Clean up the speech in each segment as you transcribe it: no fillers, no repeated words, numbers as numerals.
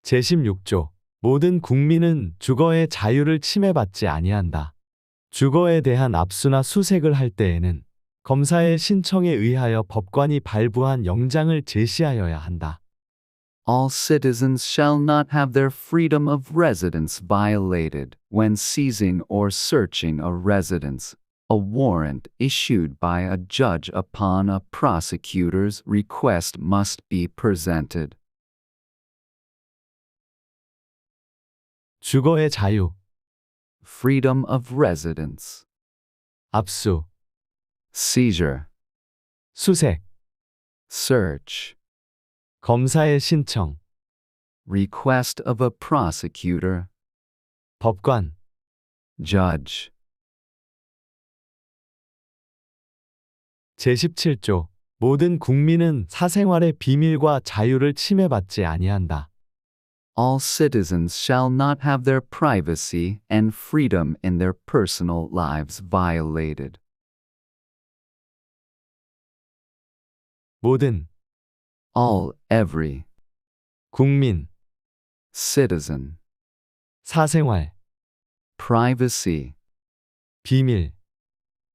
제16조 모든 국민은 주거의 자유를 침해받지 아니한다. 주거에 대한 압수나 수색을 할 때에는 검사의 신청에 의하여 법관이 발부한 영장을 제시하여야 한다. All citizens shall not have their freedom of residence violated when seizing or searching a residence. A warrant issued by a judge upon a prosecutor's request must be presented. 주거의 자유, Freedom of residence. 압수, Seizure. 수색, Search. 검사의 신청, Request of a prosecutor. 법관, Judge. 제17조 모든 국민은 사생활의 비밀과 자유를 침해받지 아니한다. All citizens shall not have their privacy and freedom in their personal lives violated. 모든, All, every, 국민, citizen, 사생활, privacy, 비밀,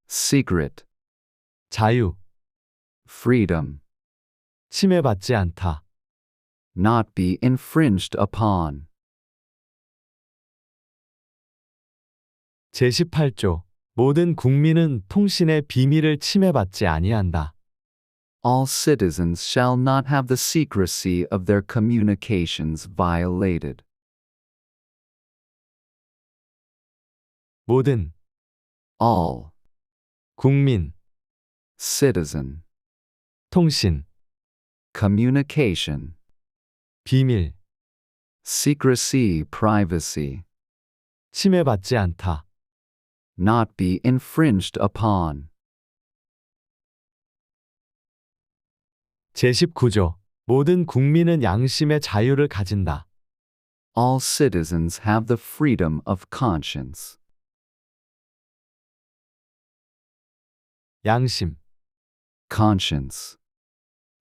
secret, 자유, freedom, 침해받지 않다. not be infringed upon. 제18조 모든 국민은 통신의 비밀을 침해받지 아니한다. All citizens shall not have the secrecy of their communications violated. 모든, All, 국민, citizen, 통신, communication, 비밀, secrecy, privacy, 침해받지 않다. not be infringed upon. 제19조 모든 국민은 양심의 자유를 가진다. All citizens have the freedom of conscience. 양심, Conscience,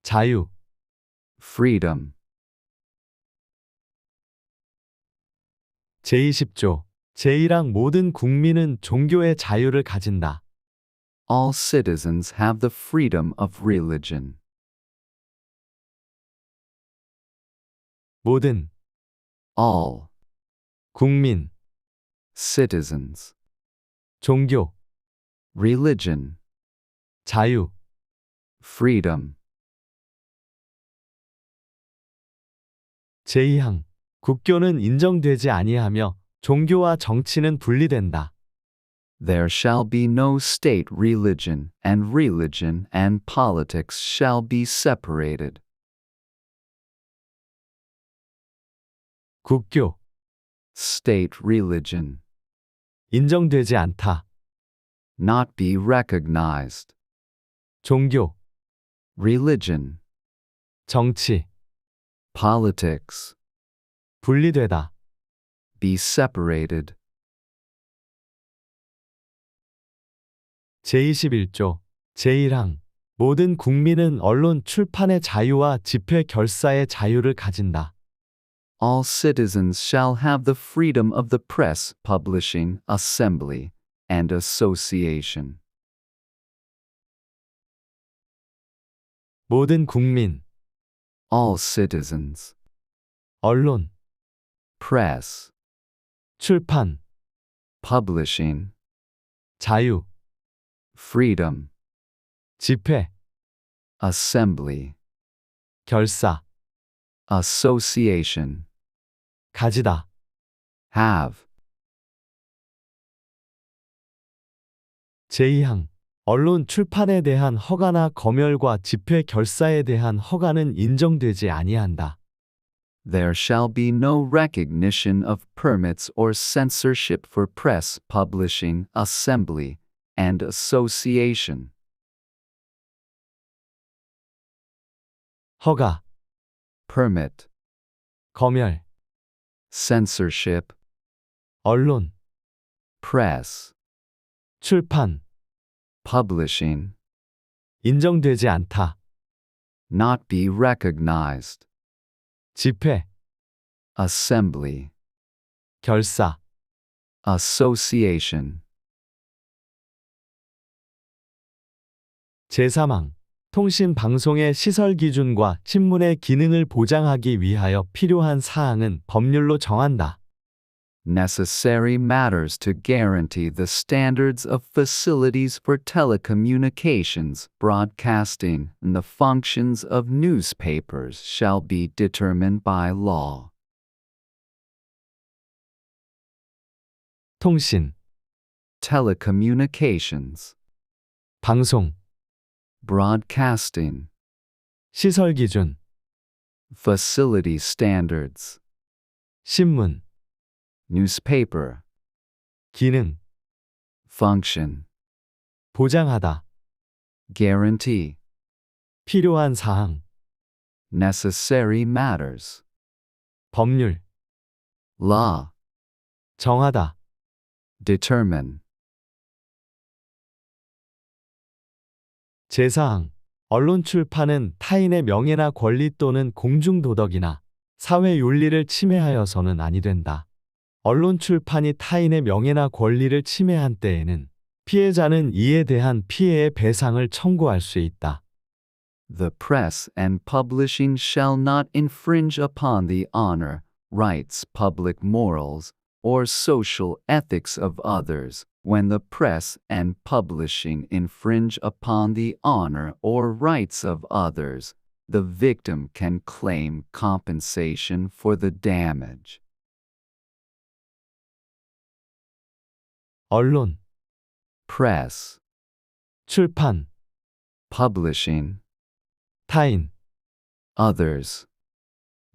자유, freedom. 제20조 제1항 모든 국민은 종교의 자유를 가진다. All citizens have the freedom of religion. 모든, All, 국민, citizens, 종교, religion, 자유, freedom. 제2항 국교는 인정되지 아니하며 종교와 정치는 분리된다. There shall be no state religion, and religion and politics shall be separated. 국교, State religion, 인정되지 않다. not be recognized. 종교, Religion, 정치, politics, 분리되다. be separated. 제21조 제1항 모든 국민은 언론 출판의 자유와 집회 결사의 자유를 가진다. All citizens shall have the freedom of the press, publishing, assembly, and association. 모든 국민, All citizens, 언론, press, 출판, publishing, 자유, freedom, 집회, assembly, 결사, association, 가지다. have. 제2항 언론 출판에 대한 허가나 검열과 집회 결사에 대한 허가는 인정되지 아니한다. There shall be no recognition of permits or censorship for press, publishing, assembly, and association. 허가, Permit, 검열, censorship, 언론, press, 출판, publishing, 인정되지 않다. not be recognized. 집회, assembly, 결사, association, 제3항, 통신 방송의 시설 기준과 신문의 기능을 보장하기 위하여 필요한 사항은 법률로 정한다. necessary matters to guarantee the standards of facilities for telecommunications, broadcasting, and the functions of newspapers shall be determined by law. 통신, Telecommunications, 방송, broadcasting, 시설 기준, facility standards, 신문, newspaper, 기능, function, 보장하다, guarantee, 필요한 사항, necessary matters, 법률, law, 정하다, determine, 제4항, 언론 출판은 타인의 명예나 권리 또는 공중도덕이나 사회 윤리를 침해하여서는 아니 된다. 언론 출판이 타인의 명예나 권리를 침해한 때에는 피해자는 이에 대한 피해의 배상을 청구할 수 있다. The press and publishing shall not infringe upon the honor, rights, public morals, or social ethics of others. When the press and publishing infringe upon the honor or rights of others, the victim can claim compensation for the damage. 언론, Press, 출판, publishing, 타인, others,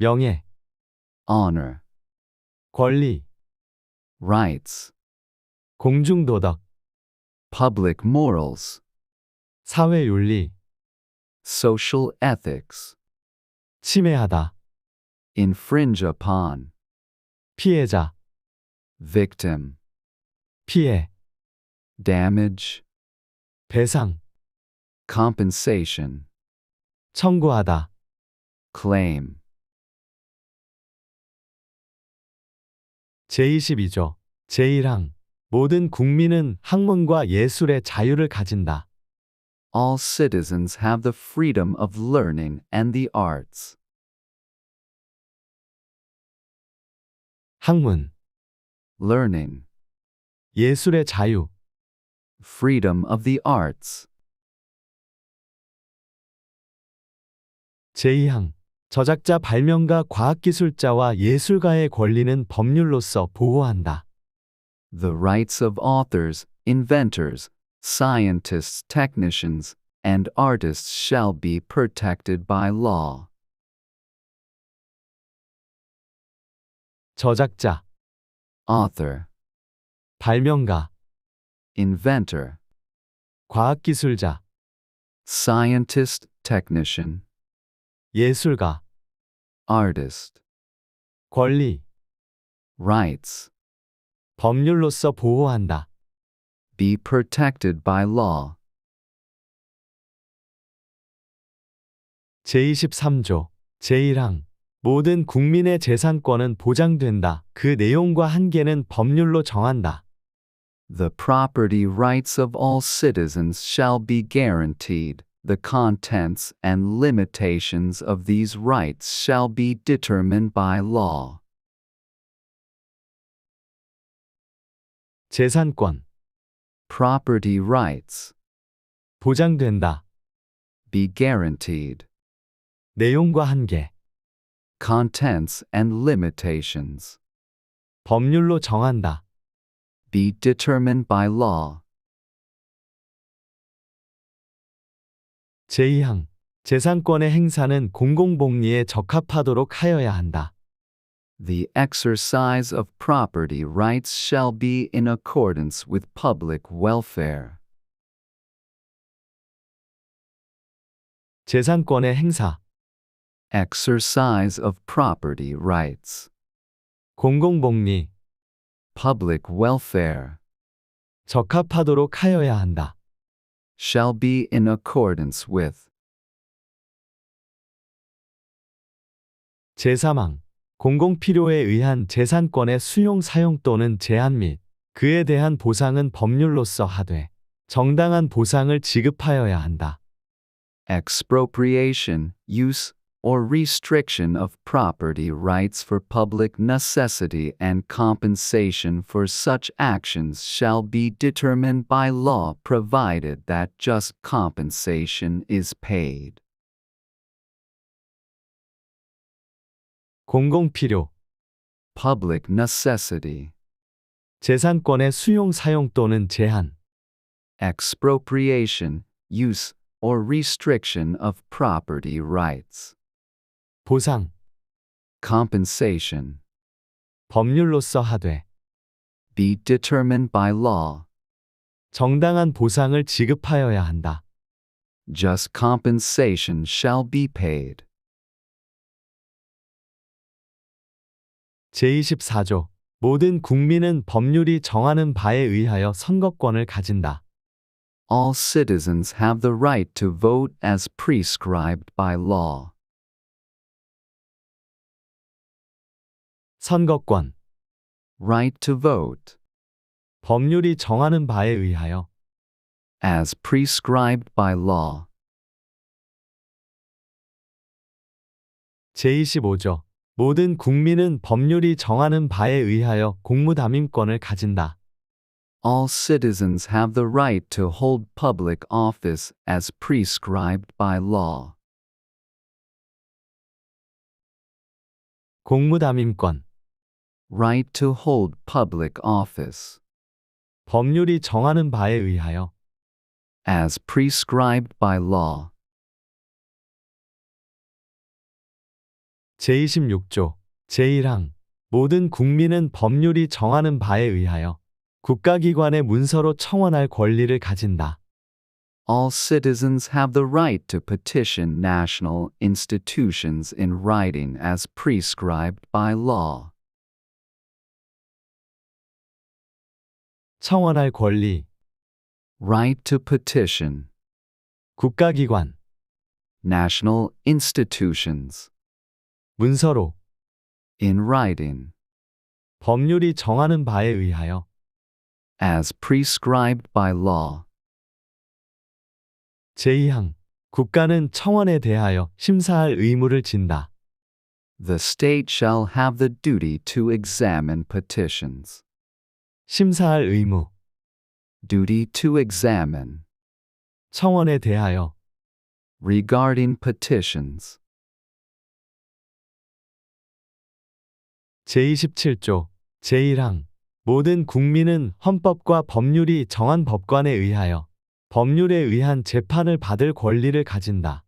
명예, honor, 권리, rights, 공중도덕, public morals, 사회 윤리, social ethics, 침해하다, infringe upon, 피해자, victim, 피해, damage, 배상, compensation, 청구하다. claim. 제22조, 제1항, 모든 국민은 학문과 예술의 자유를 가진다. All citizens have the freedom of learning and the arts. 학문, Learning, 예술의 자유, freedom of the arts. 제2항, 저작자 발명가 과학기술자와 예술가의 권리는 법률로서 보호한다. The rights of authors, inventors, scientists, technicians, and artists shall be protected by law. 저작자, Author, 발명가, inventor, 과학기술자, scientist, technician, 예술가, artist, 권리, rights, 법률로서 보호한다. be protected by law. 제23조, 제1항, 모든 국민의 재산권은 보장된다. 그 내용과 한계는 법률로 정한다. The property rights of all citizens shall be guaranteed. The contents and limitations of these rights shall be determined by law. 재산권, Property rights, 보장된다. be guaranteed. 내용과 한계, Contents and limitations, 법률로 정한다. be determined by law. 제2항, 재산권의 행사는 공공복리에 적합하도록 하여야 한다. The exercise of property rights shall be in accordance with public welfare. 재산권의 행사, Exercise of property rights, 공공복리, public welfare, 적합하도록 하여야 한다. shall be in accordance with. 제3항, 공공필요에 의한 재산권의 수용, 사용 또는 제한 및 그에 대한 보상은 법률로서 하되 정당한 보상을 지급하여야 한다. Expropriation, use, or restriction of property rights for public necessity and compensation for such actions shall be determined by law provided that just compensation is paid. 공공필요, Public necessity. 재산권의 수용, 사용 또는 제한, Expropriation, use, or restriction of property rights. 보상, Compensation. 법률로서 하되 Be determined by law. 정당한 보상을 지급하여야 한다. Just compensation shall be paid. 제24조. 모든 국민은 법률이 정하는 바에 의하여 선거권을 가진다. All citizens have the right to vote as prescribed by law. 선거권. Right to vote. 법률이 정하는 바에 의하여 As prescribed by law. 제25조. 모든 국민은 법률이 정하는 바에 의하여 공무담임권을 가진다. All citizens have the right to hold public office as prescribed by law. 공무담임권. Right to hold public office. 법률이 정하는 바에 의하여 As prescribed by law. 제26조. 제1항. 모든 국민은 법률이 정하는 바에 의하여 국가기관의 문서로 청원할 권리를 가진다. All citizens have the right to petition national institutions in writing as prescribed by law. 청원할 권리. Right to petition. 국가기관. National institutions. 문서로. In writing. 법률이 정하는 바에 의하여 As prescribed by law. 제2항. 국가는 청원에 대하여 심사할 의무를 진다. The state shall have the duty to examine petitions. 심사할 의무. Duty to examine. 청원에 대하여 Regarding petitions. 제27조. 제1항. 모든 국민은 헌법과 법률이 정한 법관에 의하여 법률에 의한 재판을 받을 권리를 가진다.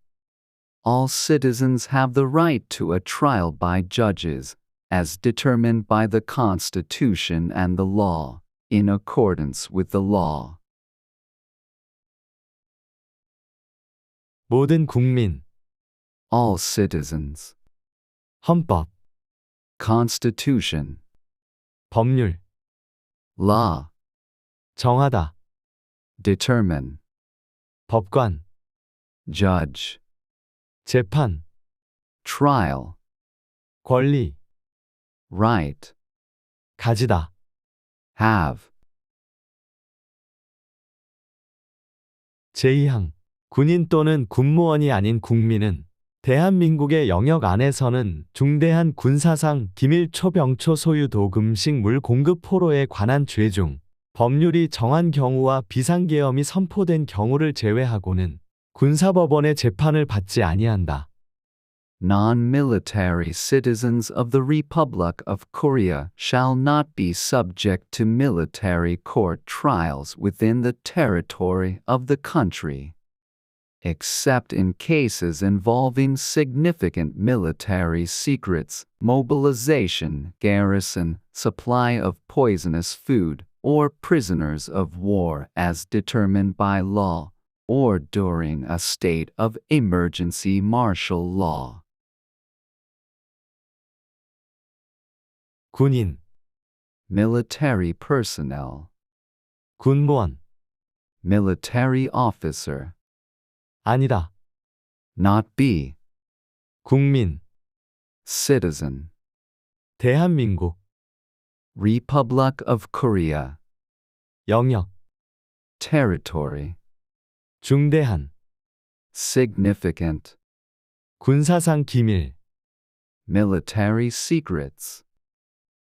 All citizens have the right to a trial by judges, as determined by the Constitution and the law, in accordance with the law. 모든 국민. All citizens. 헌법. Constitution. 법률. Law. 정하다. Determine. 법관. Judge. 재판. Trial. 권리. Right. 가지다. Have. 제2항. 군인 또는 군무원이 아닌 국민은 대한민국의 영역 안에서는 중대한 군사상 기밀 초병초 소유 도금식 물 공급 포로에 관한 죄 중 법률이 정한 경우와 비상계엄이 선포된 경우를 제외하고는 군사법원의 재판을 받지 아니한다. Non-military citizens of the Republic of Korea shall not be subject to military court trials within the territory of the country, except in cases involving significant military secrets, mobilization, garrison, supply of poisonous food, or prisoners of war as determined by law, or during a state of emergency martial law. 군인. Military personnel. 군무원. Military officer. 아니다. Not be. 국민. Citizen. 대한민국, Republic of Korea. 영역, Territory. 중대한, Significant. 군사상 기밀, Military secrets.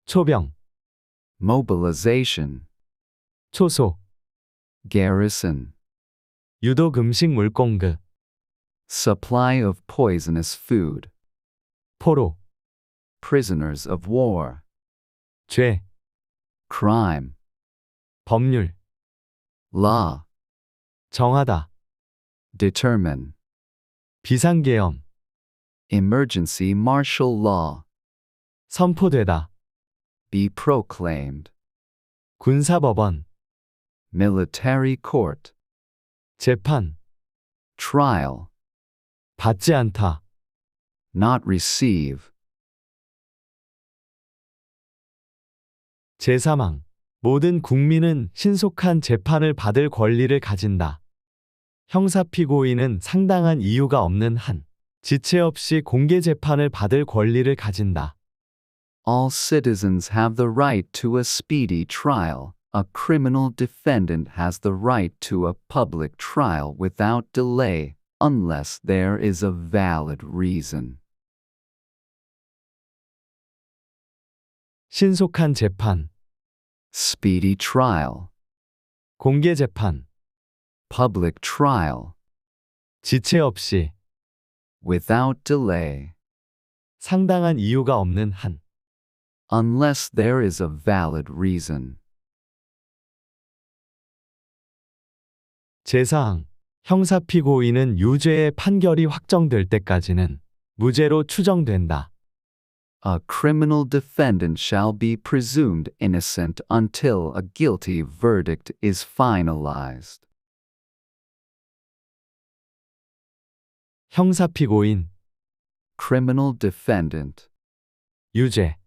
초병, Mobilization. 초소, Garrison. 유독 음식물 공급, Supply of poisonous food. 포로, Prisoners of war. 죄, Crime. 법률, Law. 정하다, Determine. 비상계엄, Emergency martial law. 선포되다, Be proclaimed. 군사법원, Military court. 재판, Trial. 받지 않다, Not receive. 제사망, 모든 국민은 신속한 재판을 받을 권리를 가진다. 형사피고인은 상당한 이유가 없는 한, 지체 없이 공개 재판을 받을 권리를 가진다. All citizens have the right to a speedy trial. A criminal defendant has the right to a public trial without delay, unless there is a valid reason. 신속한 재판, Speedy trial. 공개 재판, Public trial. 지체 없이, Without delay, 상당한 이유가 없는 한, unless there is a valid reason. 제사항, 형사피고인은 유죄의 판결이 확정될 때까지는 무죄로 추정된다. A criminal defendant shall be presumed innocent until a guilty verdict is finalized. 형사피고인, Criminal defendant. 유죄,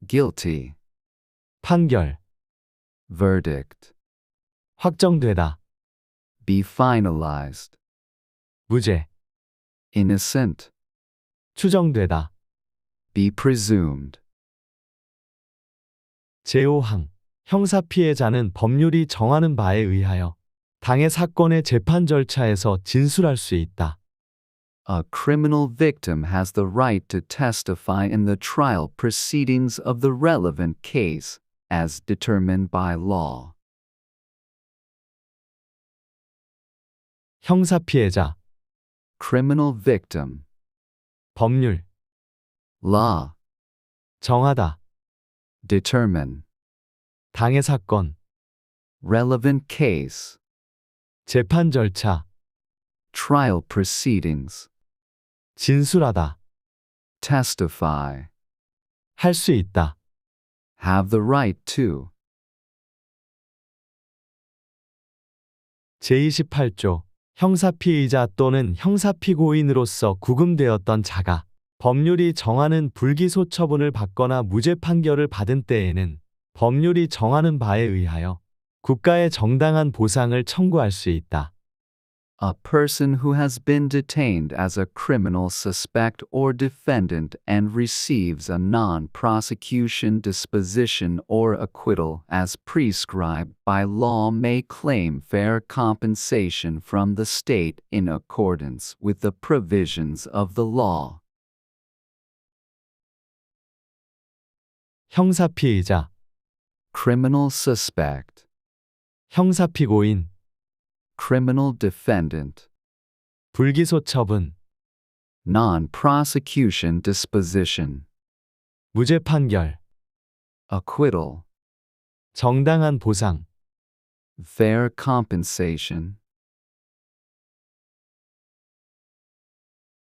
Guilty. 판결, Verdict. 확정되다, Be finalized. 무죄, Innocent. 추정되다. Be presumed. 제5항, 형사피해자는 법률이 정하는 바에 의하여 당해 사건의 재판 절차에서 진술할 수 있다. A criminal victim has the right to testify in the trial proceedings of the relevant case, as determined by law. 형사피해자, Criminal victim. 법률, Law. 정하다, Determine. 당해 사건, Relevant case. 재판 절차, Trial proceedings. 진술하다, Testify. 할 수 있다. Have the right to. 제28조, 형사피의자 또는 형사피고인으로서 구금되었던 자가 법률이 정하는 불기소 처분을 받거나 무죄 판결을 받은 때에는 법률이 정하는 바에 의하여 국가에 정당한 보상을 청구할 수 있다. A person who has been detained as a criminal suspect or defendant and receives a non-prosecution disposition or acquittal as prescribed by law may claim fair compensation from the state in accordance with the provisions of the law. 형사피의자, Criminal suspect. 형사피고인, Criminal defendant. 불기소 처분, Non-prosecution disposition. 무죄 판결, Acquittal. 정당한 보상, Fair compensation.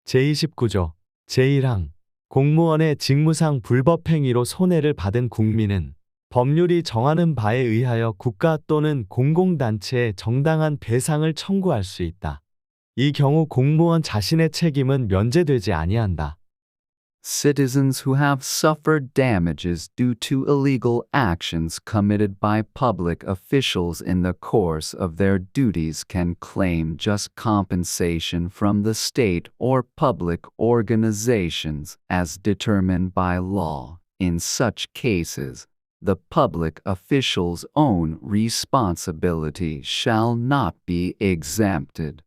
제29조, 제1항, 공무원의 직무상 불법행위로 손해를 받은 국민은 법률이 정하는 바에 의하여 국가 또는 공공단체에 정당한 배상을 청구할 수 있다. 이 경우 공무원 자신의 책임은 면제되지 아니한다. Citizens who have suffered damages due to illegal actions committed by public officials in the course of their duties can claim just compensation from the state or public organizations as determined by law, In such cases, the public official's own responsibility shall not be exempted.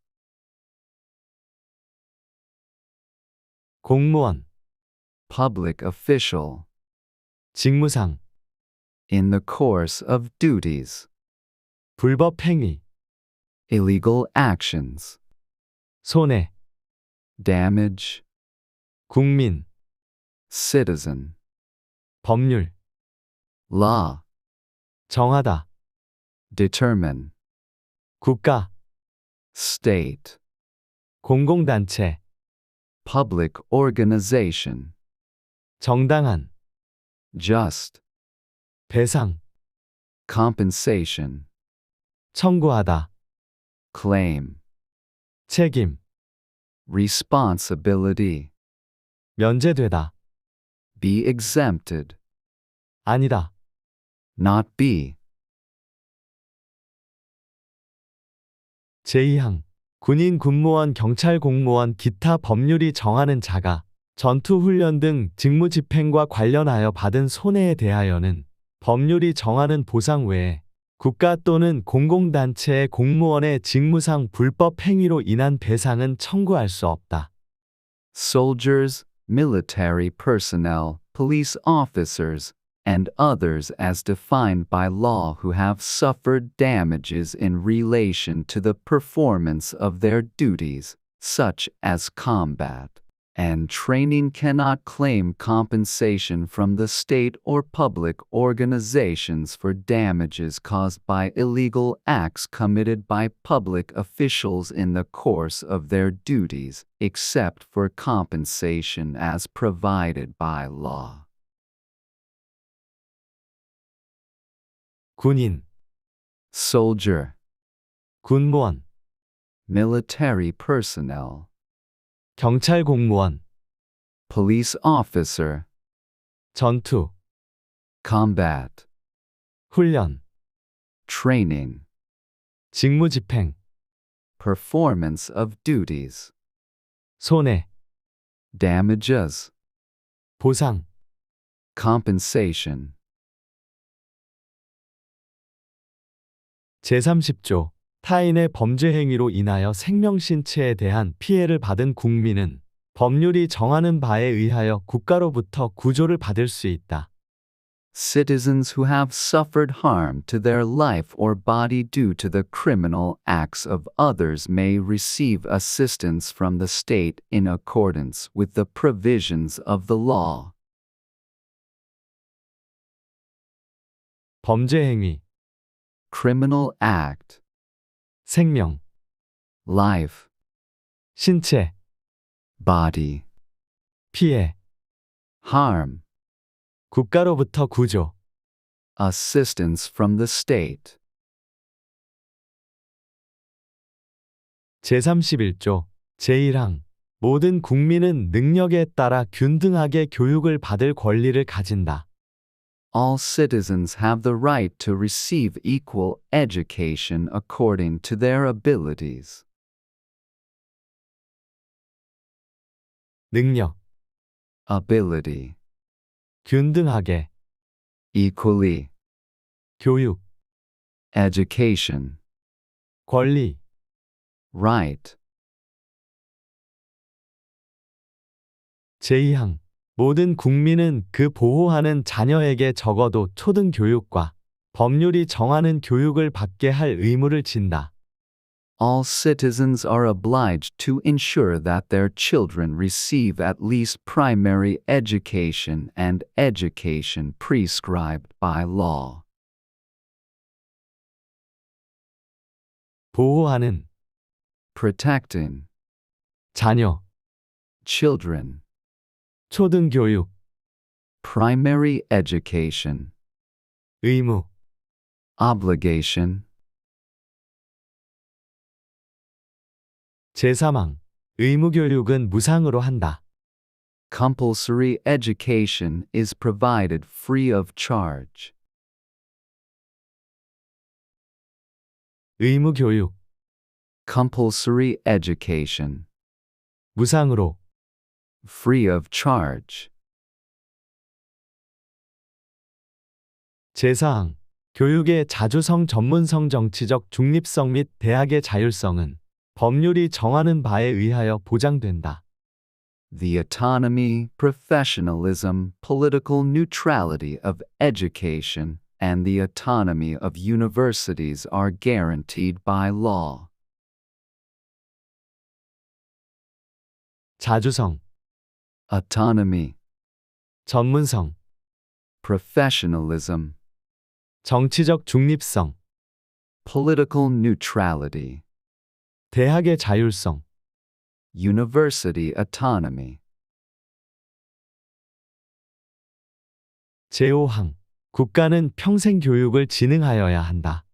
공무원, Public official. 직무상, In the course of duties. 불법 행위, Illegal actions. 손해, Damage. 국민, Citizen. 법률, Law. 정하다, Determine. 국가, State. 공공단체, Public organization. 정당한, Just. 배상, Compensation. 청구하다, Claim. 책임, Responsibility. 면제되다, Be exempted. 아니다, Not be. 제2항, 군인, 군무원, 경찰, 공무원, 기타 법률이 정하는 자가 전투훈련 등 직무 집행과 관련하여 받은 손해에 대하여는 법률이 정하는 보상 외에 국가 또는 공공단체의 공무원의 직무상 불법 행위로 인한 배상은 청구할 수 없다. Soldiers, military personnel, police officers, and others as defined by law who have suffered damages in relation to the performance of their duties, such as combat and training, cannot claim compensation from the state or public organizations for damages caused by illegal acts committed by public officials in the course of their duties, except for compensation as provided by law. 군인, Soldier. 군무원, Military personnel. 경찰 공무원, Police officer. 전투, Combat. 훈련, Training. 직무 집행, Performance of duties. 손해, Damages. 보상, Compensation. 제30조, 타인의 범죄 행위로 인하여 생명 신체에 대한 피해를 받은 국민은 법률이 정하는 바에 의하여 국가로부터 구조를 받을 수 있다. Citizens who have suffered harm to their life or body due to the criminal acts of others may receive assistance from the state in accordance with the provisions of the law. 범죄 행위, Criminal act. 생명, Life. 신체, Body. 피해, Harm. 국가로부터 구조, Assistance from the state. 제31조, 제1항, 모든 국민은 능력에 따라 균등하게 교육을 받을 권리를 가진다. All citizens have the right to receive equal education according to their abilities. 능력, Ability. 균등하게, Equally. 교육, Education. 권리, Right. 제2항, 모든 국민은 그 보호하는 자녀에게 적어도 초등교육과 법률이 정하는 교육을 받게 할 의무를 진다. All citizens are obliged to ensure that their children receive at least primary education and education prescribed by law. 보호하는, Protecting. 자녀, Children. 초등교육, Primary education. 의무, Obligation. 제3항, 의무교육은 무상으로 한다. Compulsory education is provided free of charge. 의무교육, Compulsory education. 무상으로, Free of charge. 제4항 교육의 자주성, 전문성, 정치적 중립성 및 대학의 자율성은 법률이 정하는 바에 의하여 보장된다. The autonomy, professionalism, political neutrality of education, and the autonomy of universities are guaranteed by law. 자주성, Autonomy, 전문성, professionalism, 정치적 중립성, political neutrality, 대학의 자율성, university autonomy. 제5항 국가는 평생 교육을 진흥하여야 한다.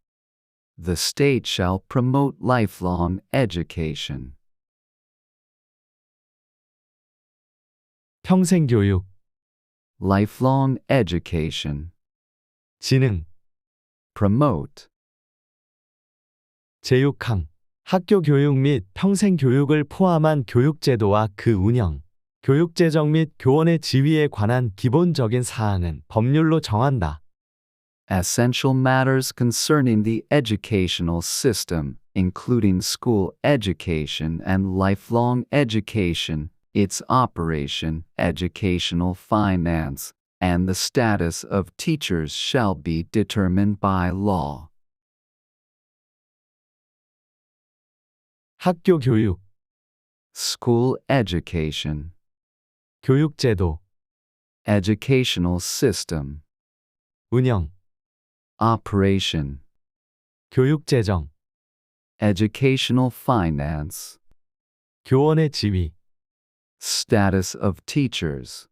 The state shall promote lifelong education. 평생 교육, Lifelong education. 진흥, Promote. 제6항 학교 교육 및 평생 교육을 포함한 교육제도와 그 운영, 교육재정 및 교원의 지위에 관한 기본적인 사항은 법률로 정한다. Essential matters concerning the educational system, including school education and lifelong education, its operation, educational finance, and the status of teachers shall be determined by law. 학교 교육, School education, 교육제도, educational system, 운영, operation, 교육재정, educational finance, 교원의 지위, status of teachers.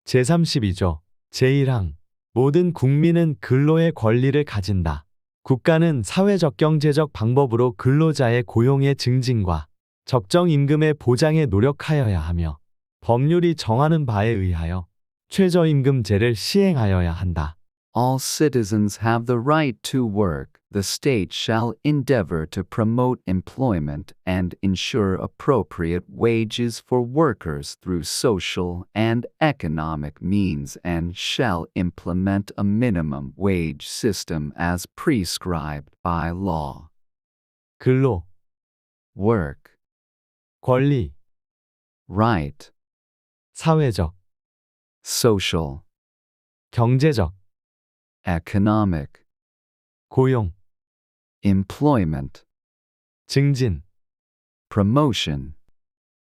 제32조, 제1항 모든 국민은 근로의 권리를 가진다. 국가는 사회적 경제적 방법으로 근로자의 고용의 증진과 적정 임금의 보장에 노력하여야 하며 법률이 정하는 바에 의하여 최저임금제를 시행하여야 한다. All citizens have the right to work. The state shall endeavor to promote employment and ensure appropriate wages for workers through social and economic means and shall implement a minimum wage system as prescribed by law. 근로, Work, 권리, right, 사회적, social, 경제적, economic, 고용, employment, 증진, promotion,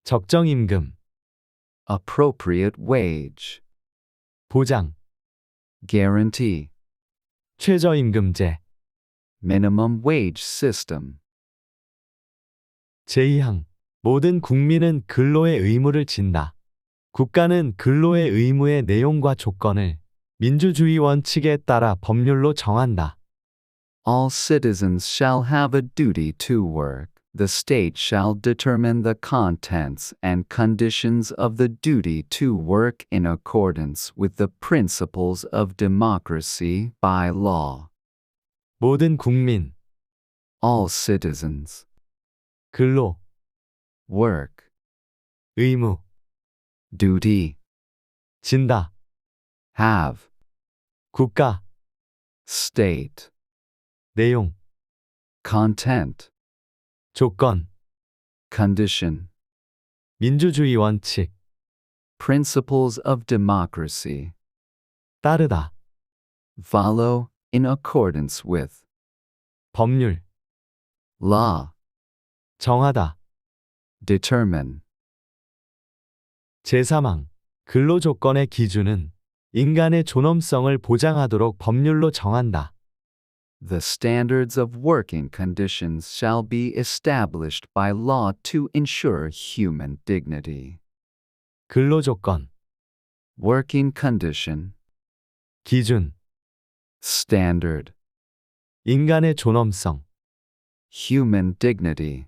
적정 임금, appropriate wage, 보장, guarantee, 최저임금제, minimum wage system. 제2항 모든 국민은 근로의 의무를 진다. 국가는 근로의 의무의 내용과 조건을 민주주의 원칙에 따라 법률로 정한다. All citizens shall have a duty to work. The state shall determine the contents and conditions of the duty to work in accordance with the principles of democracy by law. 모든 국민, All citizens. 근로, Work. 의무, Duty. 진다. Have. 국가, State. 내용, Content. 조건, Condition. 민주주의 원칙, Principles of democracy. 따르다. Follow in accordance with. 법률, Law. 정하다. Determine. 제3항 근로조건의 기준은 인간의 존엄성을 보장하도록 법률로 정한다. The standards of working conditions shall be established by law to ensure human dignity. 근로조건, Working condition. 기준, Standard. 인간의 존엄성, Human dignity.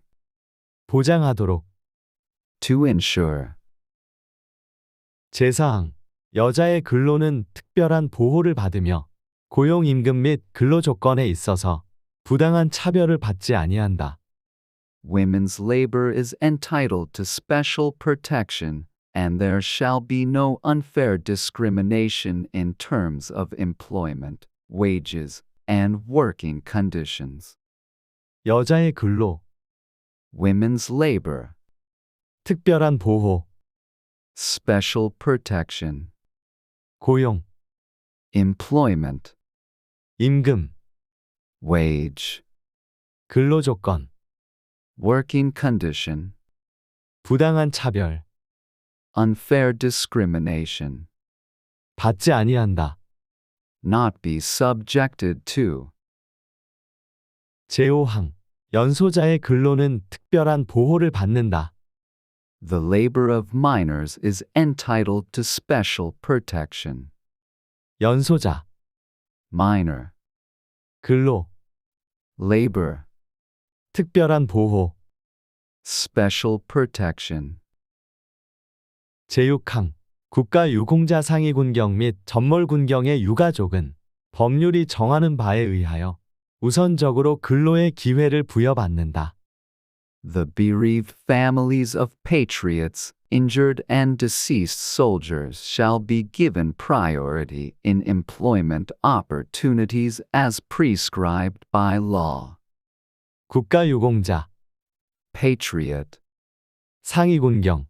보장하도록. To ensure. 제4항 여자의 근로는 특별한 보호를 받으며 고용임금 및 근로조건에 있어서 부당한 차별을 받지 아니한다. Women's labor is entitled to special protection, and there shall be no unfair discrimination in terms of employment, wages, and working conditions. 여자의 근로, Women's labor, 특별한 보호, special protection, 고용, employment, 임금, wage, 근로조건, working condition, 부당한 차별, unfair discrimination, 받지 아니한다. not be subjected to. 제5항, 연소자의 근로는 특별한 보호를 받는다. The labor of minors is entitled to special protection. 연소자, Minor, 근로, labor, 특별한 보호. special protection. 제6항, 국가유공자 상위군경 및 전몰군경의 유가족은 법률이 정하는 바에 의하여 우선적으로 근로의 기회를 부여받는다. The bereaved families of patriots, injured and deceased soldiers shall be given priority in employment opportunities as prescribed by law. 국가유공자, Patriot, 상위군경,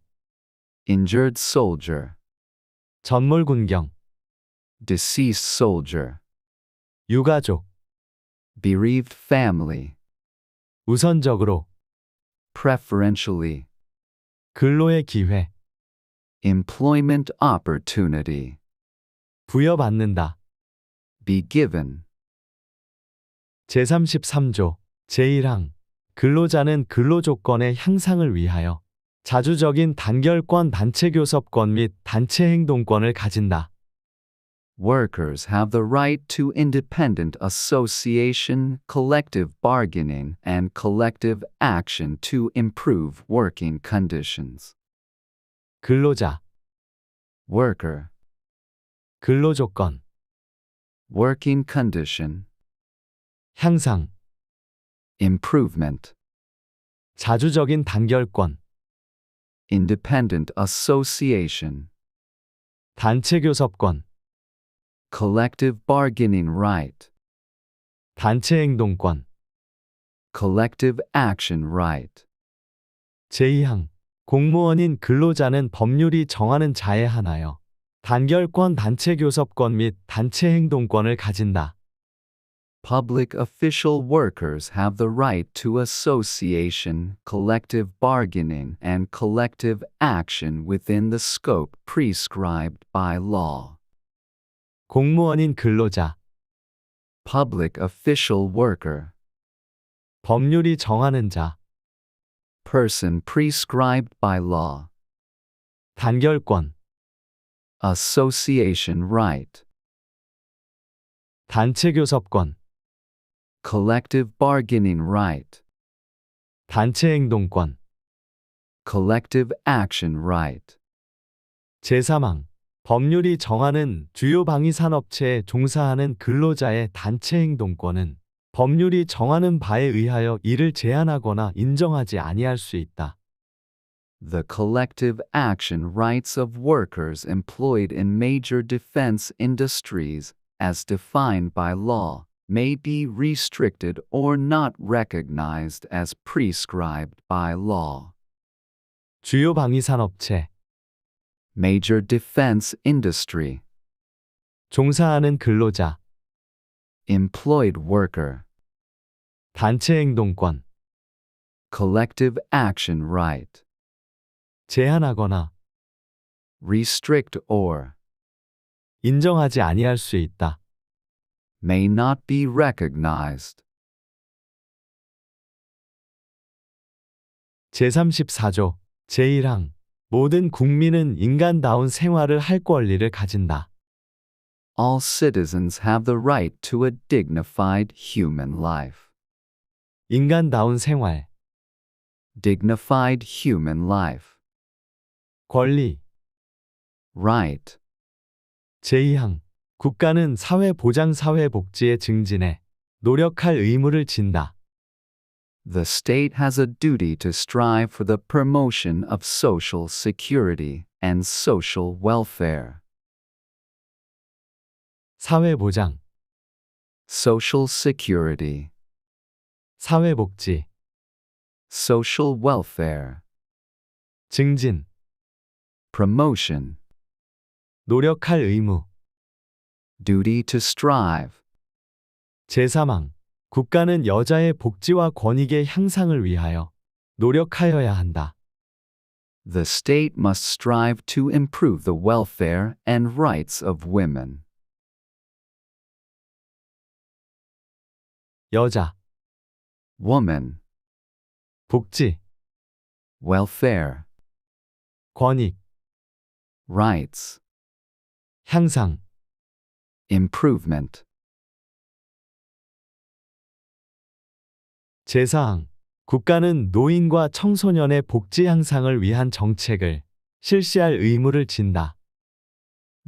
injured soldier, 전몰군경, deceased soldier, 유가족, bereaved family, 우선적으로, preferentially, 근로의 기회, employment opportunity, 부여받는다. be given. 제33조, 제1항, 근로자는 근로조건의 향상을 위하여 자주적인 단결권 단체교섭권 및 단체행동권을 가진다. Workers have the right to independent association, collective bargaining, and collective action to improve working conditions. 근로자, Worker, 근로조건, working condition, 향상, improvement, 자주적인 단결권, independent association, 단체교섭권, collective bargaining right, 단체행동권. collective action right. 제2항, 공무원인 근로자는 법률이 정하는 자에 한하여 단결권 단체교섭권 및 단체행동권을 가진다. Public official workers have the right to association, collective bargaining, and collective action within the scope prescribed by law. 공무원인 근로자, Public official worker, 법률이 정하는 자, person prescribed by law. 단결권, Association right, 단체교섭권, collective bargaining right, 단체행동권. collective action right. 제3항, 법률이 정하는 주요 방위산업체에 종사하는 근로자의 단체행동권은 법률이 정하는 바에 의하여 이를 제한하거나 인정하지 아니할 수 있다. The collective action rights of workers employed in major defense industries, as defined by law, may be restricted or not recognized as prescribed by law. 주요 방위산업체, Major defense industry, 종사하는 근로자, employed worker, 단체행동권, collective action right, 제한하거나 restrict or 인정하지 아니할 수 있다. may not be recognized. 제34조, 제1항, 모든 국민은 인간다운 생활을 할 권리를 가진다. All citizens have the right to a dignified human life. 인간다운 생활, Dignified human life. 권리, Right. 제2항, 국가는 사회보장 사회복지의 증진에 노력할 의무를 진다. The state has a duty to strive for the promotion of social security and social welfare. 사회보장, Social security. 사회복지, Social welfare. 증진, Promotion. 노력할 의무, Duty to strive. 제3항. 국가는 여자의 복지와 권익의 향상을 위하여 노력하여야 한다. The state must strive to improve the welfare and rights of women. 여자, Woman. 복지, Welfare. 권익, Rights. 향상, Improvement. 제4항. 국가는 노인과 청소년의 복지 향상을 위한 정책을 실시할 의무를 진다.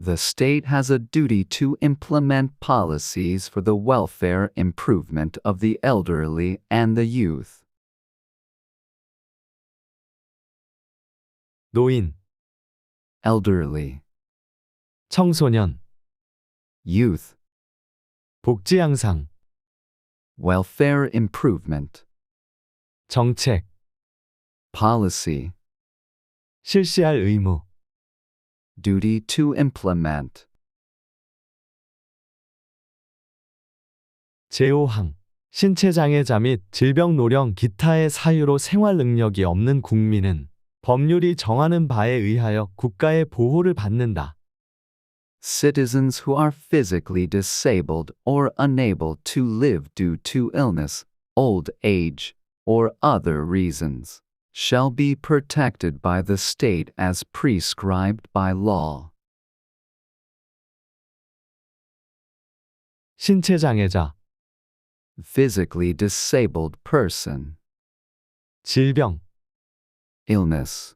The state has a duty to implement policies for the welfare improvement of the elderly and the youth. 노인, Elderly. 청소년, Youth. 복지 향상, Welfare improvement. 정책, Policy. 실시할 의무, Duty to implement. 제5항. 신체장애자 및 질병노령 기타의 사유로 생활 능력이 없는 국민은 법률이 정하는 바에 의하여 국가의 보호를 받는다. Citizens who are physically disabled or unable to live due to illness, old age, or other reasons shall be protected by the state as prescribed by law. 신체장애자, Physically disabled person. 질병, Illness.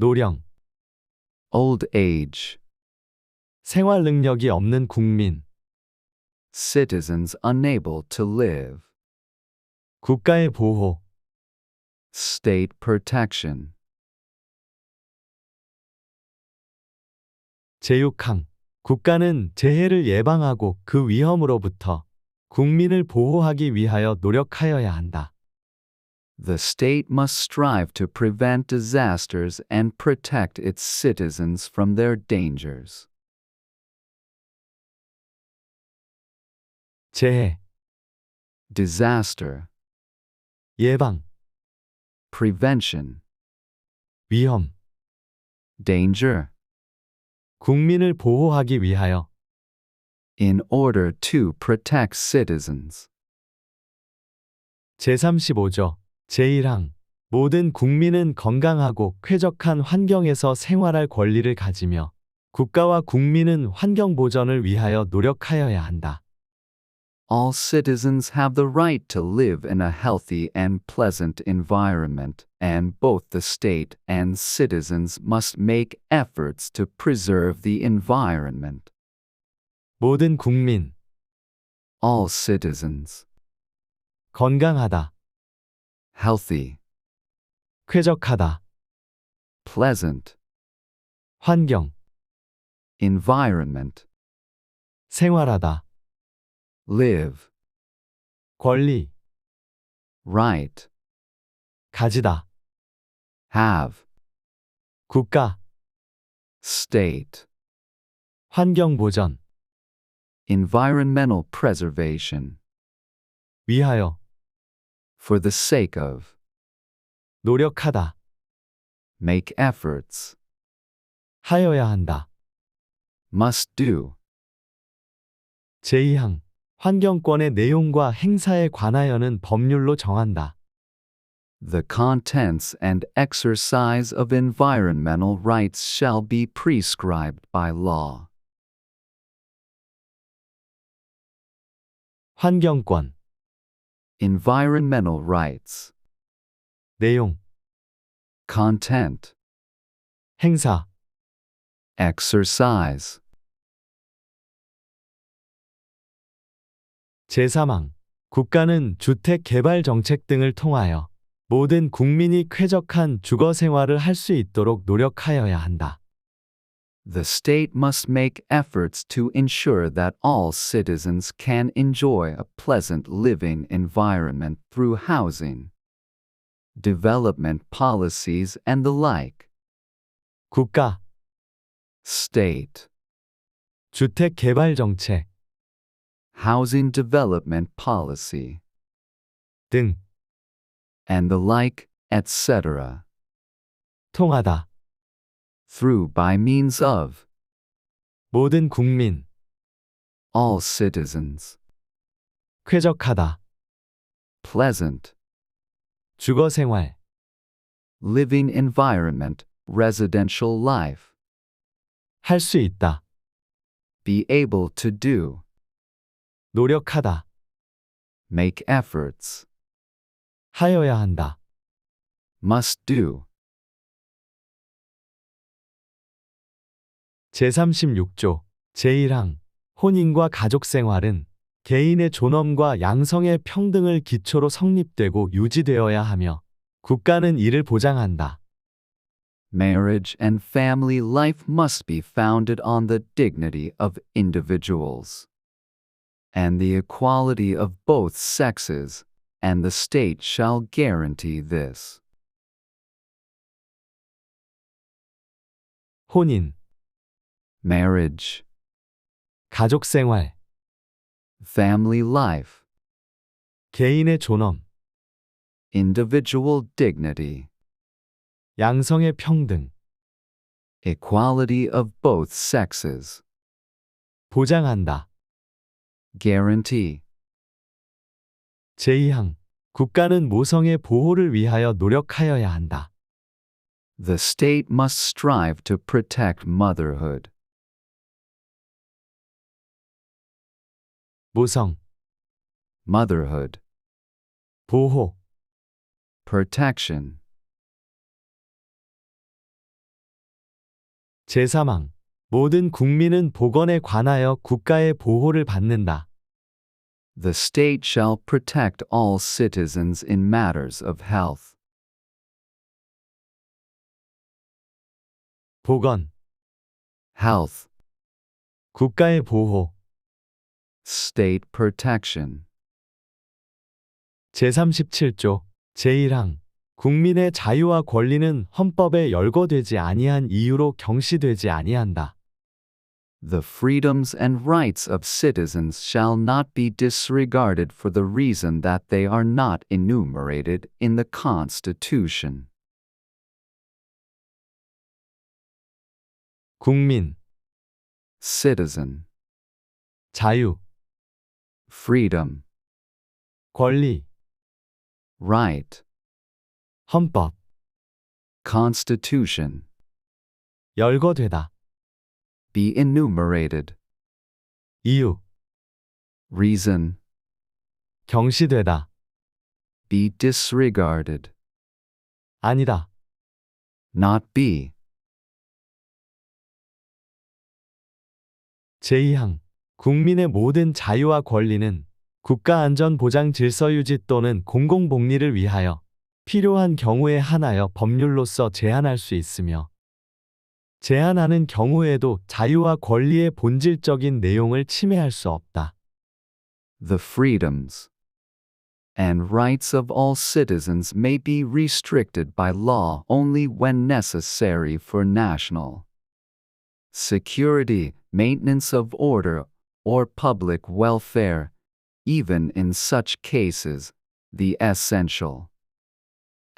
노령, Old age. 생활 능력이 없는 국민, Citizens unable to live. 국가의 보호, State protection. 제6항. 국가는 재해를 예방하고 그 위험으로부터 국민을 보호하기 위하여 노력하여야 한다. The state must strive to prevent disasters and protect its citizens from their dangers. 재해, Disaster. 예방, Prevention. 위험, Danger. 국민을 보호하기 위하여 In order to protect citizens. 제35조 제1항. 모든 국민은 건강하고 쾌적한 환경에서 생활할 권리를 가지며 국가와 국민은 환경 보전을 위하여 노력하여야 한다. All citizens have the right to live in a healthy and pleasant environment, and both the state and citizens must make efforts to preserve the environment. 모든 국민, All citizens. 건강하다, Healthy. 쾌적하다, Pleasant. 환경, Environment. 생활하다, Live. 권리, Right. 가지다, Have. 국가, State. 환경 보전, Environmental preservation. 위하여, For the sake of. 노력하다, Make efforts. 하여야 한다. Must do. 제2항. 환경권의 내용과 행사에 관하여는 법률로 정한다. The contents and exercise of environmental rights shall be prescribed by law. 환경권, Environmental rights. 내용, Content. 행사, Exercise. 제3항. 국가는 주택 개발 정책 등을 통하여 모든 국민이 쾌적한 주거 생활을 할 수 있도록 노력하여야 한다. The state must make efforts to ensure that all citizens can enjoy a pleasant living environment through housing, development policies, and the like. 국가, State, 주택 개발 정책 housing development policy, 등 and the like, etc. 통하다. Through by means of 모든 국민, all citizens. 쾌적하다. Pleasant, 주거 생활, living environment, residential life. 할 수 있다. Be able to do, 노력하다. make efforts, 하여야 한다. must do. 제36조 제1항 혼인과 가족 생활은 개인의 존엄과 양성의 평등을 기초로 성립되고 유지되어야 하며 국가는 이를 보장한다. Marriage and family life must be founded on the dignity of individuals and the equality of both sexes, and the state shall guarantee this. 혼인, Marriage, 가족 생활, family life, 개인의 존엄, individual dignity, 양성의 평등, equality of both sexes, 보장한다. guarantee. 제2항 국가는 모성의 보호를 위하여 노력하여야 한다. The state must strive to protect motherhood. 모성, Motherhood, 보호, protection. 제3항 모든 국민은 보건에 관하여 국가의 보호를 받는다. The state shall protect all citizens in matters of health. 보건, Health, 국가의 보호. state protection. 제37조 제1항 국민의 자유와 권리는 헌법에 열거되지 아니한 이유로 경시되지 아니한다. The freedoms and rights of citizens shall not be disregarded for the reason that they are not enumerated in the Constitution. 국민, Citizen, 자유, freedom, 권리, right, 헌법, Constitution, 열거되다. be enumerated, 이유, reason, 경시되다. be disregarded, 아니다. not be. 제2항 국민의 모든 자유와 권리는 국가안전보장 질서유지 또는 공공복리를 위하여 필요한 경우에 한하여 법률로서 제한할 수 있으며 제한하는 경우에도 자유와 권리의 본질적인 내용을 침해할 수 없다. The freedoms and rights of all citizens may be restricted by law only when necessary for national security, maintenance of order, or public welfare. Even in such cases, the essential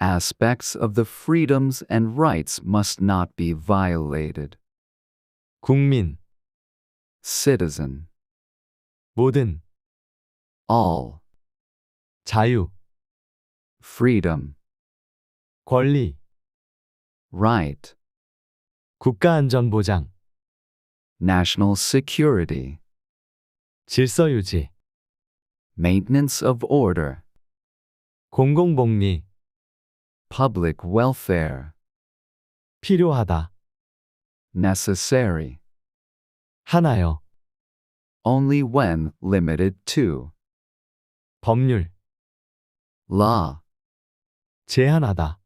aspects of the freedoms and rights must not be violated. 국민, Citizen, 모든, all, 자유, freedom, 권리, right, 국가안전보장, national security, 질서유지, maintenance of order, 공공복리, public welfare, 필요하다. necessary, 하나여, only when limited to, 법률, law, 제한하다,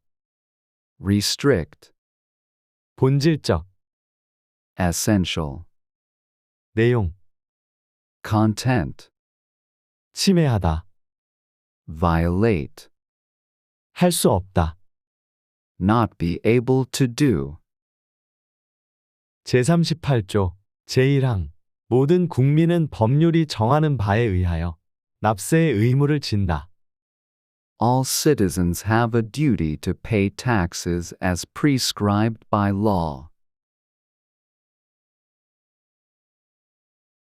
restrict, 본질적, essential, 내용, content, 침해하다, violate, 할 수 없다. not be able to do. 제38조 제1항 모든 국민은 법률이 정하는 바에 의하여 납세의 의무를 진다. All citizens have a duty to pay taxes as prescribed by law.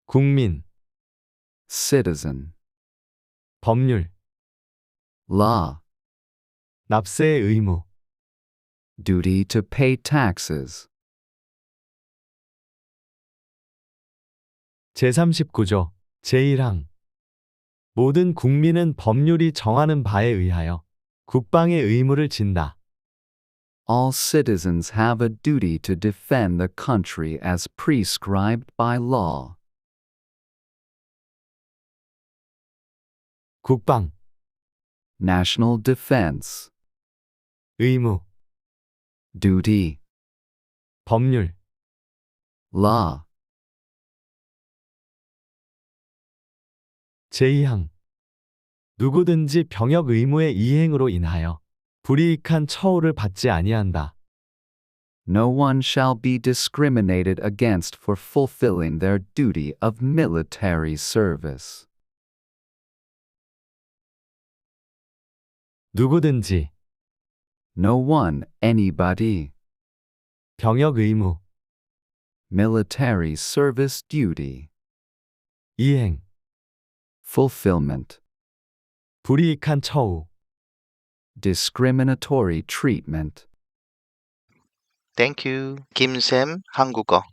국민, Citizen, 법률, law, 납세의 의무. duty to pay taxes. 제39조 제1항 모든 국민은 법률이 정하는 바에 의하여 국방의 의무를 진다. All citizens have a duty to defend the country as prescribed by law. 국방, National defense, 의무, duty, 법률, law. 제2항 누구든지 병역 의무의 이행으로 인하여 불이익한 처우를 받지 아니한다. No one shall be discriminated against for fulfilling their duty of military service. 누구든지 No one, anybody. 병역 의무, Military service duty. 이행, Fulfillment. 불이익한 처우. Discriminatory treatment. Thank you. 김쌤 한국어.